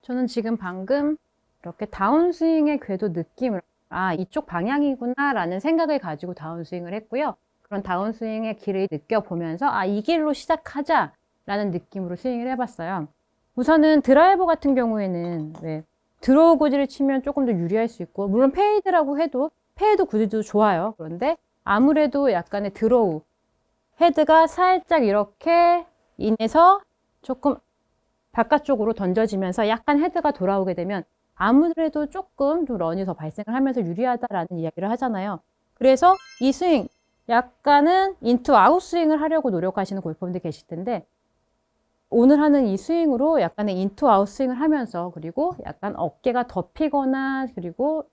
저는 지금 방금 이렇게 다운스윙의 궤도 느낌을 이쪽 방향이구나 라는 생각을 가지고 다운스윙을 했고요. 그런 다운스윙의 길을 느껴보면서 이 길로 시작하자 라는 느낌으로 스윙을 해봤어요. 우선은 드라이버 같은 경우에는 드로우 구질을 치면 조금 더 유리할 수 있고, 물론 페이드라고 해도 페이드 구질도 좋아요. 그런데 아무래도 약간의 드로우, 헤드가 살짝 이렇게 인해서 조금 바깥쪽으로 던져지면서 약간 헤드가 돌아오게 되면 아무래도 조금 좀 런이 더 발생을 하면서 유리하다라는 이야기를 하잖아요. 그래서 이 스윙, 약간은 인투 아웃 스윙을 하려고 노력하시는 골퍼분들 계실 텐데, 오늘 하는 이 스윙으로 약간의 인투 아웃 스윙을 하면서, 그리고 약간 어깨가 덮이거나 그리고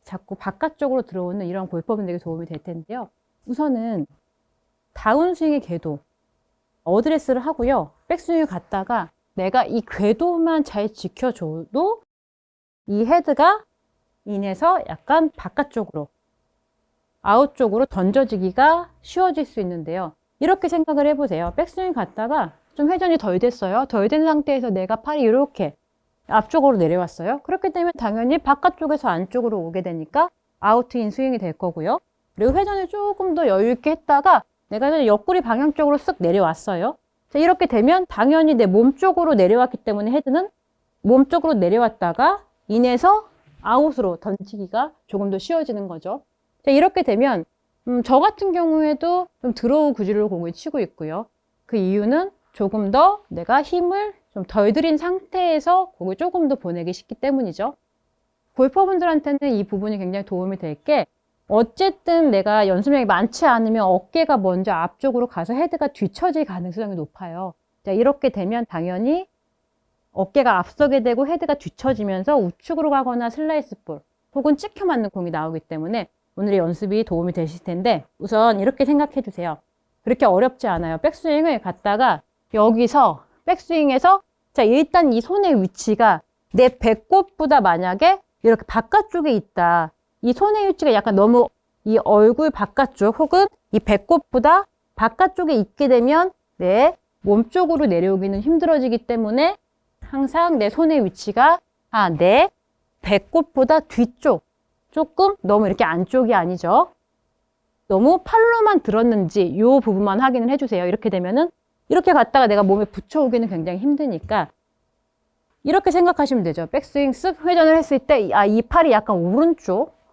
자꾸 바깥쪽으로 들어오는 이런 골퍼분들에게 도움이 될 텐데요. 우선은 다운스윙의 궤도, 어드레스를 하고요. 백스윙을 갔다가 내가 이 궤도만 잘 지켜줘도 이 헤드가 인해서 약간 바깥쪽으로, 아웃 쪽으로 던져지기가 쉬워질 수 있는데요. 이렇게 생각을 해보세요. 백스윙 갔다가 좀 회전이 덜 됐어요. 덜 된 상태에서 내가 팔이 이렇게 앞쪽으로 내려왔어요. 그렇게 되면 당연히 바깥쪽에서 안쪽으로 오게 되니까 아웃인 스윙이 될 거고요. 그리고 회전을 조금 더 여유 있게 했다가 내가 옆구리 방향 쪽으로 쓱 내려왔어요. 자, 이렇게 되면 당연히 내 몸 쪽으로 내려왔기 때문에 헤드는 몸 쪽으로 내려왔다가 인해서 아웃으로 던지기가 조금 더 쉬워지는 거죠. 자, 이렇게 되면 저 같은 경우에도 좀 드로우 구질로 공을 치고 있고요. 그 이유는 조금 더 내가 힘을 좀 덜 들인 상태에서 공을 조금 더 보내기 쉽기 때문이죠. 골퍼분들한테는 이 부분이 굉장히 도움이 될 게, 어쨌든 내가 연습량이 많지 않으면 어깨가 먼저 앞쪽으로 가서 헤드가 뒤처질 가능성이 높아요. 자, 이렇게 되면 당연히 어깨가 앞서게 되고 헤드가 뒤처지면서 우측으로 가거나 슬라이스 볼 혹은 찍혀 맞는 공이 나오기 때문에 오늘의 연습이 도움이 되실 텐데, 우선 이렇게 생각해 주세요. 그렇게 어렵지 않아요. 백스윙을 갔다가 여기서 백스윙에서, 자, 일단 이 손의 위치가 내 배꼽보다 만약에 이렇게 바깥쪽에 있다. 이 손의 위치가 약간 너무 이 얼굴 바깥쪽 혹은 이 배꼽보다 바깥쪽에 있게 되면 내 몸 쪽으로 내려오기는 힘들어지기 때문에 항상 내 손의 위치가 내 배꼽보다 뒤쪽, 조금 너무 이렇게 안쪽이 아니죠. 너무 팔로만 들었는지 이 부분만 확인을 해주세요. 이렇게 되면은 이렇게 갔다가 내가 몸에 붙여오기는 굉장히 힘드니까 이렇게 생각하시면 되죠. 백스윙 쓱 회전을 했을 때 이 팔이 약간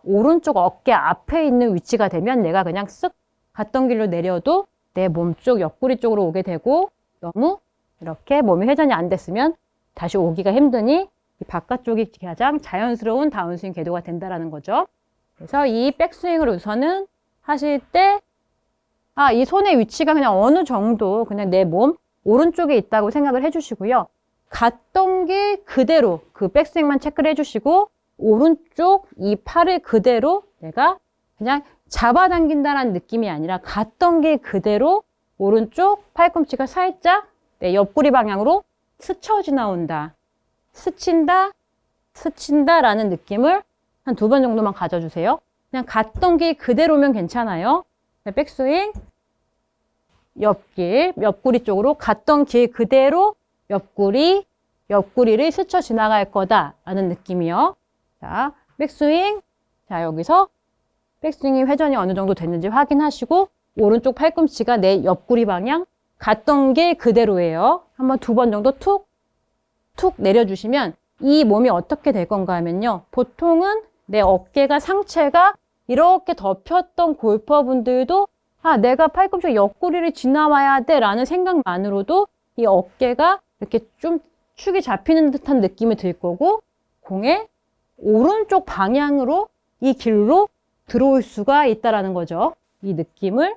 오른쪽 어깨 앞에 있는 위치가 되면 내가 그냥 쓱 갔던 길로 내려도 내 몸쪽 옆구리 쪽으로 오게 되고, 너무 이렇게 몸이 회전이 안 됐으면 다시 오기가 힘드니 이 바깥쪽이 가장 자연스러운 다운스윙 궤도가 된다는 거죠. 그래서 이 백스윙을 우선은 하실 때 이 손의 위치가 그냥 어느 정도 그냥 내 몸 오른쪽에 있다고 생각을 해주시고요. 갔던 길 그대로 그 백스윙만 체크를 해주시고, 오른쪽 이 팔을 그대로 내가 그냥 잡아당긴다는 느낌이 아니라 갔던 길 그대로 오른쪽 팔꿈치가 살짝 내 옆구리 방향으로 스쳐 지나온다. 스친다 라는 느낌을 한 2번 정도만 가져주세요. 그냥 갔던 길 그대로면 괜찮아요. 백스윙, 옆구리 쪽으로 갔던 길 그대로 옆구리를 스쳐 지나갈 거다 라는 느낌이요. 자, 백스윙. 자, 여기서 백스윙이 회전이 어느 정도 됐는지 확인하시고, 오른쪽 팔꿈치가 내 옆구리 방향 갔던 길 그대로예요. 한번 2번 정도 툭 내려주시면 이 몸이 어떻게 될 건가 하면요. 보통은 내 어깨가 상체가 이렇게 덮였던 골퍼분들도 내가 팔꿈치 옆구리를 지나와야 돼 라는 생각만으로도 이 어깨가 이렇게 좀 축이 잡히는 듯한 느낌이 들 거고, 공의 오른쪽 방향으로 이 길로 들어올 수가 있다라는 거죠. 이 느낌을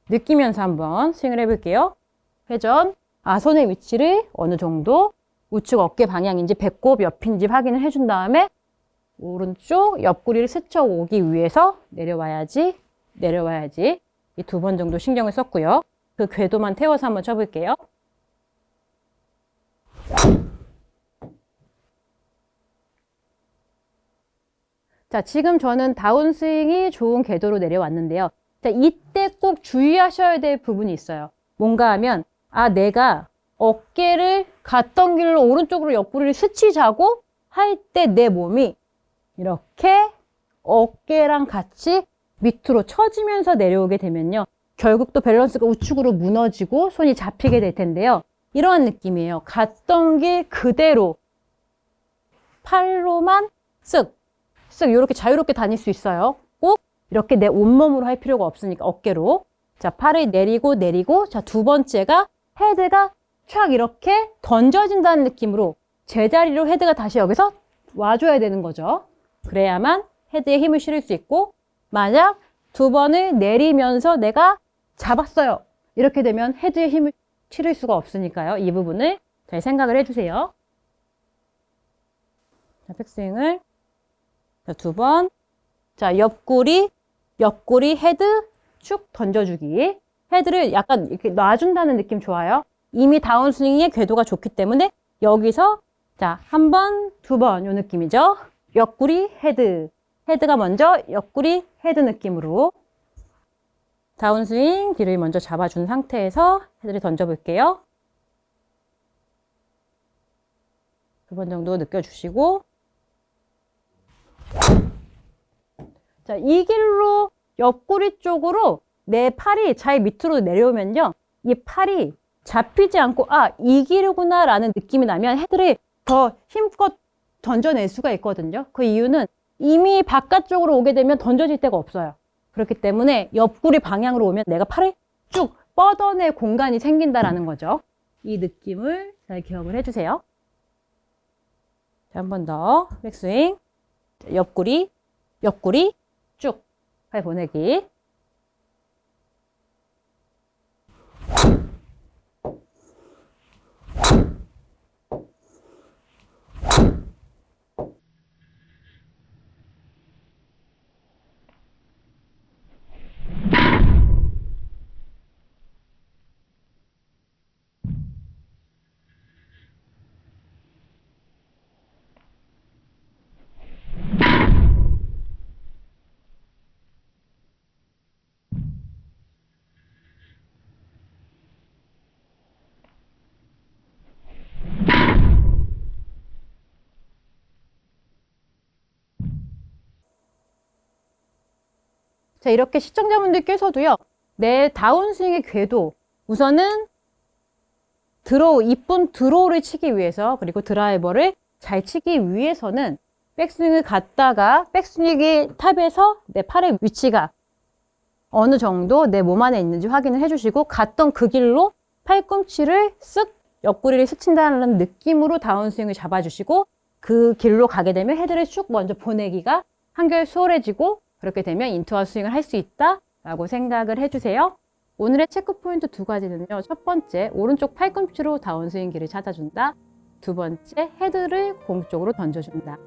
느끼면서 한번 스윙을 해볼게요. 회전, 손의 위치를 어느 정도 우측 어깨 방향인지 배꼽 옆인지 확인을 해준 다음에 오른쪽 옆구리를 스쳐 오기 위해서 내려와야지 이 2번 정도 신경을 썼고요. 그 궤도만 태워서 한번 쳐볼게요. 자, 지금 저는 다운스윙이 좋은 궤도로 내려왔는데요. 자, 이때 꼭 주의하셔야 될 부분이 있어요. 뭔가 하면 내가 어깨를 갔던 길로 오른쪽으로 옆구리를 스치자고 할 때 내 몸이 이렇게 어깨랑 같이 밑으로 처지면서 내려오게 되면요. 결국 또 밸런스가 우측으로 무너지고 손이 잡히게 될 텐데요. 이러한 느낌이에요. 갔던 길 그대로 팔로만 쓱 이렇게 자유롭게 다닐 수 있어요. 꼭 이렇게 내 온몸으로 할 필요가 없으니까 어깨로. 자, 팔을 내리고 자, 두 번째가 헤드가 촥 이렇게 던져진다는 느낌으로 제자리로 헤드가 다시 여기서 와줘야 되는 거죠. 그래야만 헤드에 힘을 실을 수 있고, 만약 두 번을 내리면서 내가 잡았어요. 이렇게 되면 헤드에 힘을 실을 수가 없으니까요. 이 부분을 잘 생각을 해주세요. 자, 백스윙을 자, 두 번. 자, 옆구리 헤드 축 던져주기. 헤드를 약간 이렇게 놔준다는 느낌 좋아요. 이미 다운스윙의 궤도가 좋기 때문에 여기서 자, 한 번, 두 번 요 느낌이죠. 옆구리 헤드. 헤드가 먼저 옆구리 헤드 느낌으로 다운스윙 뒤를 먼저 잡아준 상태에서 헤드를 던져볼게요. 두 번 정도 느껴주시고, 자, 이 길로 옆구리 쪽으로 내 팔이 잘 밑으로 내려오면요. 이 팔이 잡히지 않고 이 길이구나 라는 느낌이 나면 헤드를 더 힘껏 던져낼 수가 있거든요. 그 이유는 이미 바깥쪽으로 오게 되면 던져질 데가 없어요. 그렇기 때문에 옆구리 방향으로 오면 내가 팔을 쭉 뻗어낼 공간이 생긴다라는 거죠. 이 느낌을 잘 기억을 해주세요. 자, 한 번 더 백스윙. 옆구리 쭉 팔 보내기. 자, 이렇게 시청자분들께서도요, 내 다운스윙의 궤도, 우선은 이쁜 드로우를 치기 위해서, 그리고 드라이버를 잘 치기 위해서는 백스윙을 갔다가 백스윙이 탑에서 내 팔의 위치가 어느 정도 내 몸 안에 있는지 확인을 해주시고, 갔던 그 길로 팔꿈치를 쓱 옆구리를 스친다는 느낌으로 다운스윙을 잡아주시고, 그 길로 가게 되면 헤드를 쭉 먼저 보내기가 한결 수월해지고, 그렇게 되면 인투아웃 스윙을 할 수 있다라고 생각을 해주세요. 오늘의 체크 포인트 두 가지는요. 첫 번째, 오른쪽 팔꿈치로 다운스윙 길을 찾아준다. 두 번째, 헤드를 공 쪽으로 던져준다.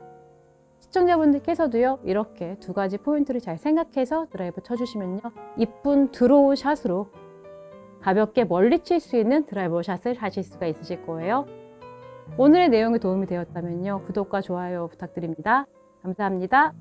시청자분들께서도요. 이렇게 두 가지 포인트를 잘 생각해서 드라이브 쳐주시면요. 이쁜 드로우 샷으로 가볍게 멀리 칠 수 있는 드라이버 샷을 하실 수가 있으실 거예요. 오늘의 내용이 도움이 되었다면요. 구독과 좋아요 부탁드립니다. 감사합니다.